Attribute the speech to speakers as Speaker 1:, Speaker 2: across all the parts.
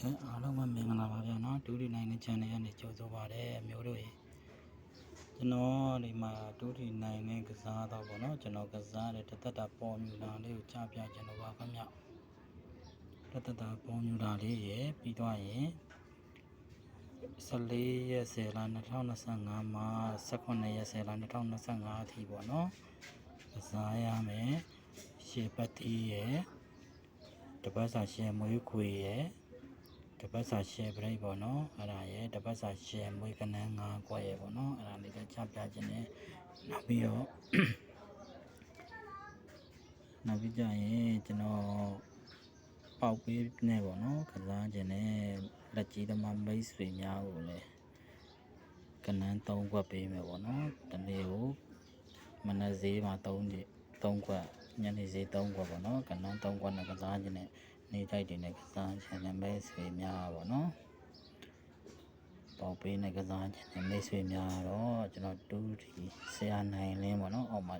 Speaker 1: အားလုံးပဲမင်္ဂလာပါဗျာနော်ဒူဒီနိုင်တဲ့ channel ကနေကြိုဆိုပါရစေမျိုးတို့ရေကျွန်တော်ဒီမှာဒူဒီနိုင်တဲ့ကစားတော့ဗောနော်ကျွန်တော်ကစားတဲ့တသက်တာပေါ်မြူလာလေးကိုကြားပြကျွန်တော်ပါခင်ဗျတသက်တာပေါ်မြူလာလေးရေပြီးတော့ရင်14ရက်10လ2025မှာ18ရက်10လ2025အထိပေါ့နော်ကစားရမယ်ရှေ့ပတ်တီးရေတပတ်စာရှယ်မွေးခွေရေတပတ်စာရှယ်ပရိတ်ပေါ့နော်အဲ့ဒါရဲ့တပတ်စာရှယ်မွေးကနန်း9ကွက်ရေပေါ့နော်အဲ့ဒါလေးကချပြခြင်းနဲ့နောက်ပြီးတော့နောက်ပြီးကြရင်ကျွန်တော်ပေါက်ပေးနေပေါ့နော်ကစားခြင်းနဲ့လက်ကြီးသမားမိတ်ဆွေများကိုလည်းကနန်း3ကွက်ပေးမယ်ပေါ့နော်တနေ့ကိုမနက်ဈေးမှာ3ကွက်ညနေဈေး3ကွက်ပေါ့နော်ကနန်း3ကွက်နဲ့ကစားခြင်းနဲ့နေတိုက်တွေနဲ့ကစားခြင်းနဲ့မိတ်ဆွေများပေါ့နော်ပေါက်ပေးနဲ့ကစားခြင်းနဲ့မိတ်ဆွေများတော့ကျွန်တော်တူတီဆရာနိုင်လင်းပေါ့နော်အောက်မှာ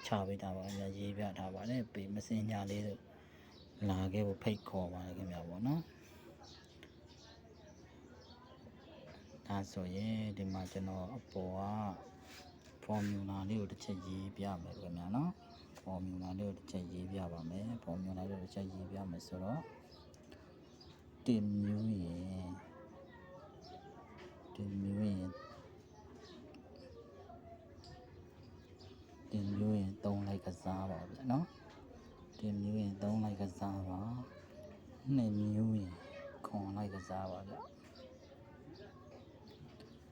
Speaker 1: ချပေးတာပါရေးပြထားပါတယ်ပေးမစင်ညာလေးတို့လာခဲ့ဖို့ဖိတ်ခေါ်ပါတယ်ခင်ဗျာပေါ့နော်ဒါဆိုရင်ဒီမှာကျွန်တော်အပေါ်ကဖော်မြူလာလေးကိုတစ်ချက်ရေးပြမယ်ခင်ဗျာနော်ဖော်မြူလာလေးကိုတစ်ချက်ရေးပြပါမယ်ဖော်မြူလာလေးကိုတစ်ချက်ရေးပြမယ်ဆိုတော့တင်မျိုးရင်တင်မျိုးရင်3လိုက်ကစားပါဗျာနော်တင်မျိုးရင်3လိုက်ကစားပါ2မျိုးရင်ခွန်လိုက်ကစားပါဗျာ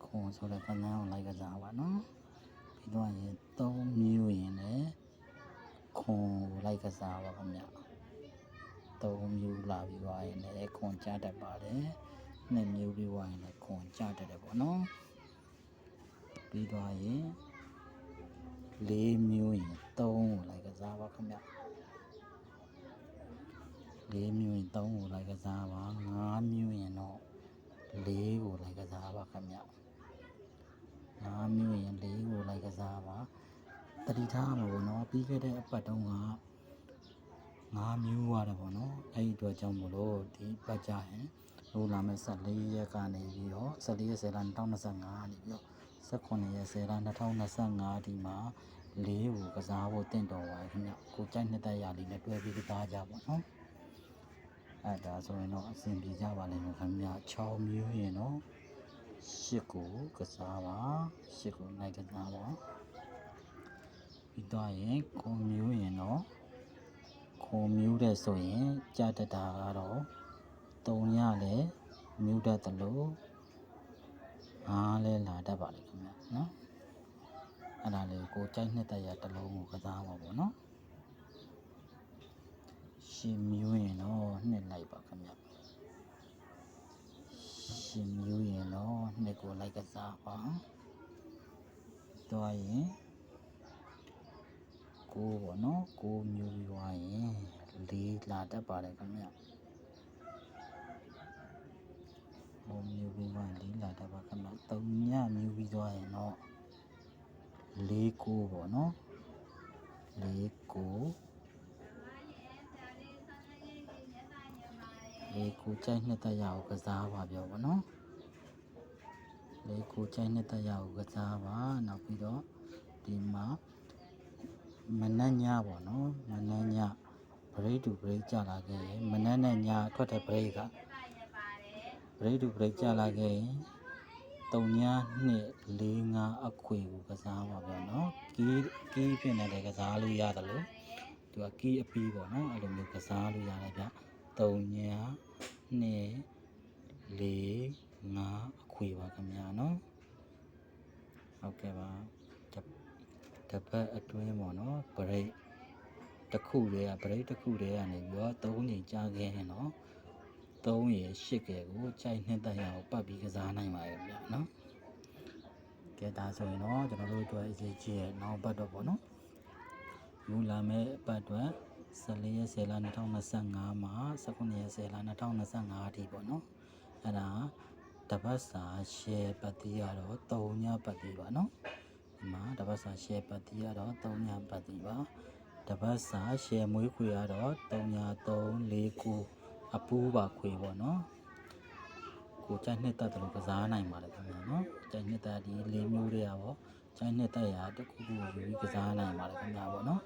Speaker 1: ခွန်ဆိုတော့ကနန်းလိုက်ကစားပါနော်ပြီးတော့ရင်3မျိုးရင်လည်းခွန်လိုက်ကစားပါခင်ဗျာ3မျိုးလာပြီးသွားရင်လည်းခွန်ကြတတ်ပါတယ်2မျိုးပြီးသွားရင်လည်းခွန်ကြတတ်တယ်ပေါ့နော်ပြီးသွားရင်4မျိုးရင်3ကိုလိုက်ကစားပါခင်ဗျ4မျိုးရင်3ကိုလိုက်ကစားပါ5မျိုးရင်တော့4ကိုလိုက်ကစားပါခင်ဗျ5မျိုးရင်4ကိုလိုက်ကစားပါတတိထားမှာပေါ့နော်ပြီးခဲ့တဲ့အပတ်တုန်းက5မျိုးရတယ်ပေါ့နော်အဲ့ဒီအတွက်ကြောင့်မလို့ဒီပတ်ကြရင်လို့လာမဲ့14ရက်ကနေပြီးတော့14ရက်10လ2025နေပြီးတော့18ရက်10လ2025ဒီမှာ4ကိုကစားဖို့တင့်တော်ပါခင်ဗျကိုကြိုက်နှစ်သက်ရလေးနဲ့တွဲပြီးကစားကြပါနော်အဲ့ဒါဆိုရင်တော့အဆင်ပြေကြပါလိမ့်မယ်ခင်ဗျ6မျိုးရင်တော့8ကိုကစားပါ8ကိုလိုက်ကစားပါပြီးတော့ရင်9မျိုးရင်တော့9မျိုးတဲ့ဆိုရင်ကြတတာကတော့3ရလဲမျိုးတတ်တယ်လို့5လဲလာတတ်ပါလိမ့်ခင်ဗျနော်အဲ့ဒါလေးကိုကြိုက်နှစ်သက်ရတစ်လုံးကိုကစားပါပေါ့နော်10မျိုးရင်တော့2လိုက်ပါခင်ဗျ10မျိုးရင်တော့2ကိုလိုက်ကစားပါတော့ရင်9ပေါ့နော်9မျိုးပြီးသွားရင်4လာတတ်ပါတယ်ခင်ဗျ9မျိုးပြီးသွားရင်4လာတတ်ပါခင်ဗျ3ညမျိုးပြီးသွားရင်တော့4 9ပေါ့နော်4 9ကိုကြိုက်နှစ်သက်ရအောင်ကစားပါပြောပေါ့နော်ကိုကြိုက်နှစ်သက်ရအောင်ကစားပါနောက်ပြီးတော့ဒီမှာမနက်ညပေါ့နော်မနက်ညဘရိတ်တူဘရိတ်ကြလာခဲ့ရင်မနက်နဲ့ညထွက်တဲ့ဘရိတ်ကဘရိတ်တူဘရိတ်ကြလာခဲ့ရင်3ည2 4 5အခွေကိုကစားပါဗျာနော်ကီးဖြစ်နေတဲ့ကစားလို့ရတယ်လို့သူကကီးအပီးပေါ့နော်အဲ့လိုမျိုးကစားလို့ရတယ်ဗျ3ည2 4 5အခွေပါခင်ဗျာနော်ဟုတ်ကဲ့ပါတပတ်အတွင်းပေါ့နော်ဘရိတ်တစ်ခုတည်းကဘရိတ်တစ်ခုတည်းကနေပြီးတော့3ညကြာခဲ့ရင်တော့3ရ8ကဲကိုကြိုက်နှစ်သက်ရအောင်ပတ်ပြီးကစားနိုင်ပါရဲ့ဗျာနော်ကဲဒါဆိုရင်တော့ကျွန်တော်တို့အတွက်အရေးကြီးရဲ့နောက်ပတ်တော့ပေါ့နော်ယူလာမဲ့အပတ်အတွက်14ရက်10လ2025မှာ18ရက်10လ2025အထိပေါ့နော်အဲ့ဒါတပတ်စာရှယ်ပတ်တီးရတော့3ညပတ်တီးပါနော်ဒီမှာတပတ်စာရှယ်ပတ်တီးရတော့3ညပတ်တီးပါတပတ်စာရှယ်မွေးခွေရတော့3ည3 4 9အပူးပါခွေပေါ့နော် ကိုကြိုက်နှစ်သက်တယ်လို့ကစားနိုင်ပါတယ်ခင်ဗျာနော်ကြိုက်နှစ်သက်ဒီလေးမျိုးတွေကပေါ့ကြိုက်နှစ်သက်ရာတစ်ခုခုယူပြီးကစားနိုင်ပါတယ်ခင်ဗျာပေါ့နော်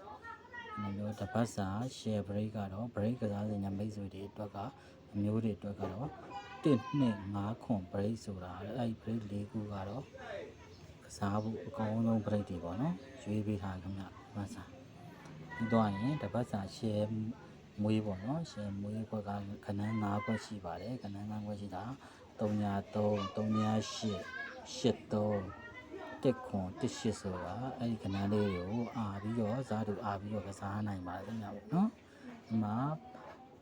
Speaker 1: ဒီလိုမျိုးတစ်ပတ်စာ share break ကတော့ break ကစားစဉ်ညာမိတ်ဆွေတွေအတွက်ကအမျိုးတွေအတွက်ကတော့1 2 5ခွန် break ဆိုတာအဲ့ break ၄ခုကတော့ကစားဖို့အကောင်းဆုံး break တွေပေါ့နော်ရွေးပေးထားခင်ဗျတစ်ပတ်စာပြီးတော့ရင်တစ်ပတ်စာ share မွေးပေါ့နော်ရှင်မွေးဘက်ကခဏန်း၅ဘက်ရှိပါတယ်ခဏန်း၅ဘက်ရှိတာ303 308 83တက်ခွန်18ဆိုတာအဲ့ဒီခဏန်းလေးကိုအားပြီးတော့ဇာတ်တူအားပြီးတော့ကစားနိုင်ပါတယ်ခင်ဗျာပေါ့နော်ဒီမှာ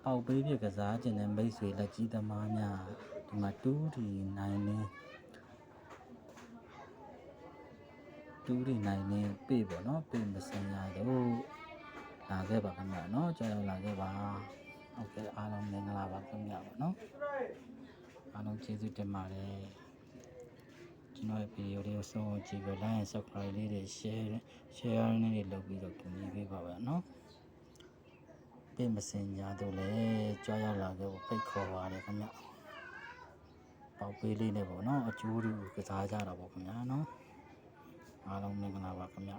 Speaker 1: ပေါက်ပေးပြကစားခြင်းနဲ့မိတ်ဆွေလက်ကြီးသမားများဒီမှာ2D 9နဲ့ပေပေါ့နော်ပေမစင်ရတော့လာခဲ့ပါခင်ဗျာနော်ကြောက်ရောက်လာခဲ့ပါဟုတ်ကဲ့အားလုံးမင်္ဂလာပါခင်ဗျာပေါ့နော်အားလုံးကျေးဇူးတင်ပါတယ်ကျွန်တော်ရဲ့ဗီဒီယိုလေးကိုဆုံးအောင်ကြည့်ပြီး like and subscribe လေးတွေ share လေးတွေလုပ်ပြီးတော့ကူညီပေးပါပါနော်ပေမစင်ရတော့လေကြောက်ရောက်လာခဲ့ဖို့ဖိတ်ခေါ်ပါတယ်ခင်ဗျာပေါက်ပေးလေးနဲ့ပေါ့နော်အကျိုးတွေကစားကြတာပေါ့ခင်ဗျာနော်အားလုံးမင်္ဂလာပါခင်ဗျာ